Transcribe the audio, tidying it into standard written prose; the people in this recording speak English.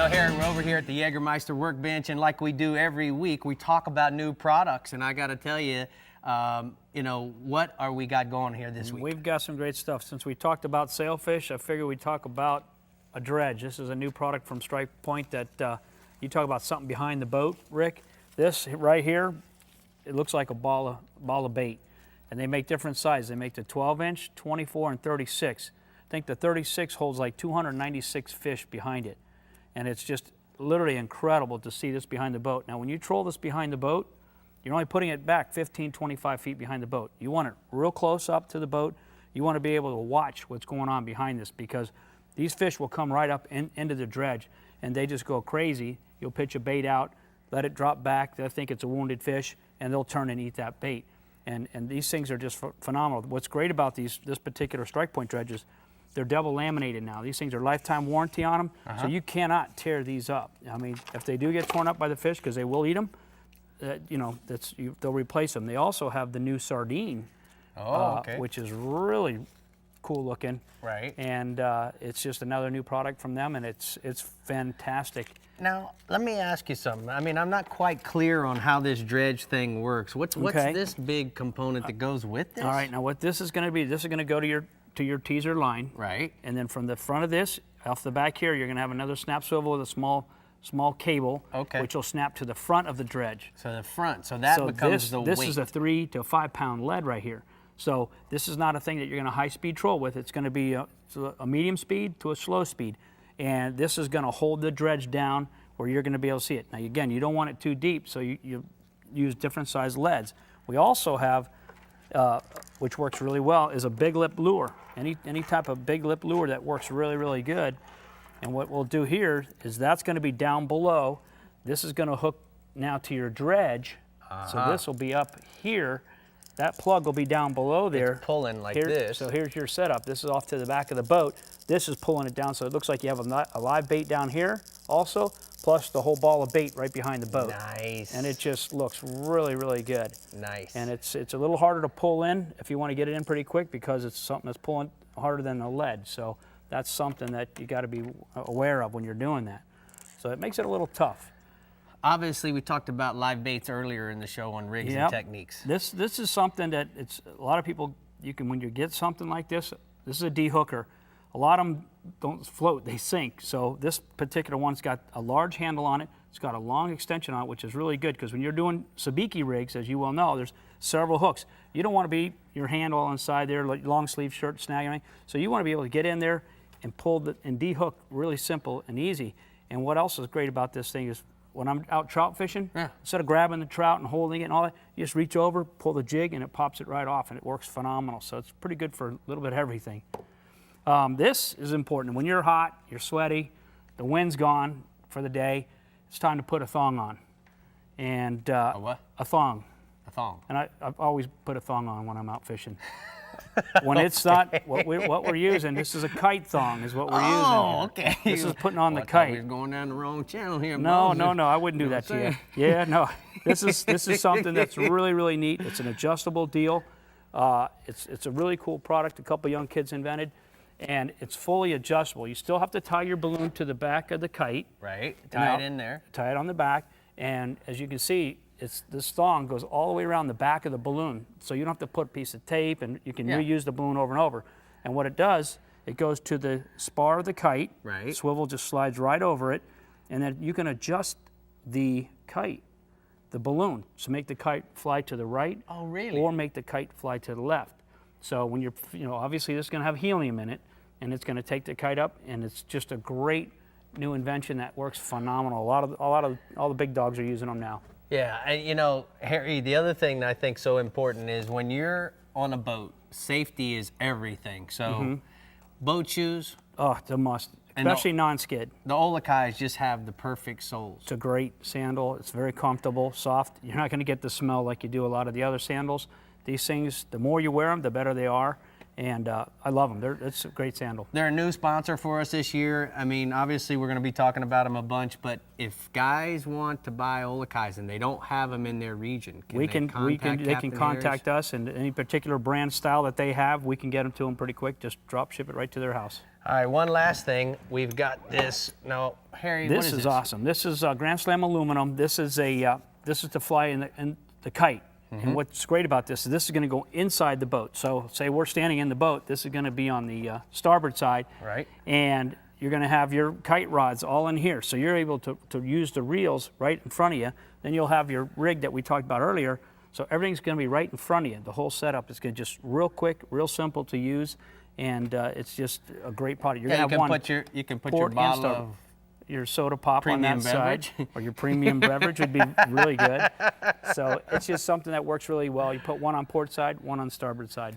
know, Harry, we're over here at the Jägermeister Workbench, and like we do every week, we talk about new products. And I got to tell you, you know, what are we got going here this week? We've got some great stuff. Since we talked about Sailfish, I figured we'd talk about a dredge. This is a new product from Strike Point that you talk about something behind the boat, Rick. This right here, it looks like a ball of bait. And they make different sizes. They make the 12-inch, 24, and 36. I think the 36 holds like 296 fish behind it. And it's just literally incredible to see this behind the boat. Now, when you troll this behind the boat, you're only putting it back 15, 25 feet behind the boat. You want it real close up to the boat. You want to be able to watch what's going on behind this, because these fish will come right up into the dredge and they just go crazy. You'll pitch a bait out, let it drop back. They'll think it's a wounded fish and they'll turn and eat that bait. And these things are just phenomenal. What's great about this particular Strike Point dredges, they're double laminated now. These things are lifetime warranty on them, so you cannot tear these up. I mean, if they do get torn up by the fish, because they will eat them, you know, they'll replace them. They also have the new sardine, which is really cool looking. Right. And it's just another new product from them, and it's fantastic. Now, let me ask you something. I mean, I'm not quite clear on how this dredge thing works. What's this big component that goes with this? All right, now what this is going to be, this is going to go to your teaser line. Right. And then from the front of this, off the back here, you're going to have another snap swivel with a small cable, which will snap to the front of the dredge. So the front, so that becomes the weight. This is a 3 to 5 pound lead right here. So this is not a thing that you're going to high speed troll with. It's going to be a medium speed to a slow speed. And this is going to hold the dredge down where you're going to be able to see it. Now, again, you don't want it too deep, so you use different size leads. We also have, which works really well, is a big lip lure. Any type of big lip lure that works really, really good. And what we'll do here is that's going to be down below. This is going to hook now to your dredge. So this will be up here. That plug will be down below there. It's pulling like this. So here's your setup. This is off to the back of the boat. This is pulling it down, so it looks like you have a live bait down here also, plus the whole ball of bait right behind the boat. Nice. And it just looks really, really good. Nice. And it's a little harder to pull in if you want to get it in pretty quick, because it's something that's pulling harder than the lead. So that's something that you got to be aware of when you're doing that. So it makes it a little tough. Obviously, we talked about live baits earlier in the show on rigs and techniques. This is something that a lot of people, when you get something like this is a de-hooker. A lot of them don't float, they sink. So this particular one's got a large handle on it. It's got a long extension on it, which is really good, because when you're doing sabiki rigs, as you well know, there's several hooks. You don't want to be your hand all inside there, like long sleeve shirt, snagging. So you want to be able to get in there and pull and de-hook really simple and easy. And what else is great about this thing is, when I'm out trout fishing, instead of grabbing the trout and holding it and all that, you just reach over, pull the jig, and it pops it right off, and it works phenomenal. So it's pretty good for a little bit of everything. This is important. When you're hot, you're sweaty, the wind's gone for the day, it's time to put a thong on. And a what? A thong. A thong. And I've always put a thong on when I'm out fishing. When it's not, what we're using, this is a kite thong is what we're using. Oh, okay. This is putting on the I kite. thought we were going down the wrong channel here. No, Moses. I wouldn't do that to you. Yeah, no. This is something that's really, really neat. It's an adjustable deal. It's a really cool product a couple young kids invented, and it's fully adjustable. You still have to tie your balloon to the back of the kite. Right, tie it in there. Tie it on the back, and as you can see, this thong goes all the way around the back of the balloon, so you don't have to put a piece of tape, and you can reuse the balloon over and over. And what it does, it goes to the spar of the kite. Right. The swivel just slides right over it, and then you can adjust the kite, the balloon, so make the kite fly to the right. Oh, really? Or make the kite fly to the left. So when you're, obviously this is going to have helium in it, and it's going to take the kite up, and it's just a great new invention that works phenomenal. All the big dogs are using them now. Yeah, and Harry, the other thing that I think is so important is when you're on a boat, safety is everything. So boat shoes. Oh, it's a must, especially non-skid. The Olakais just have the perfect soles. It's a great sandal. It's very comfortable, soft. You're not going to get the smell like you do a lot of the other sandals. These things, the more you wear them, the better they are. And I love them. It's a great sandal. They're a new sponsor for us this year. I mean, obviously we're going to be talking about them a bunch, but if guys want to buy Olakais and they don't have them in their region, they can contact us, and any particular brand style that they have, we can get them to them pretty quick. Just drop ship it right to their house. All right, one last thing. We've got this. No, Harry, what This is is this? awesome. This is Grand Slam aluminum. This is to fly in the kite. And what's great about this is going to go inside the boat. So say we're standing in the boat. This is going to be on the starboard side. Right. And you're going to have your kite rods all in here. So you're able to use the reels right in front of you. Then you'll have your rig that we talked about earlier. So everything's going to be right in front of you. The whole setup is going to just real quick, real simple to use, and it's just a great product. You're Yeah, going to have one. you can put your port and bottle starboard. of Your soda pop on premium that beverage. side, or your premium beverage would be really good. So it's just something that works really well. You put one on port side, one on starboard side.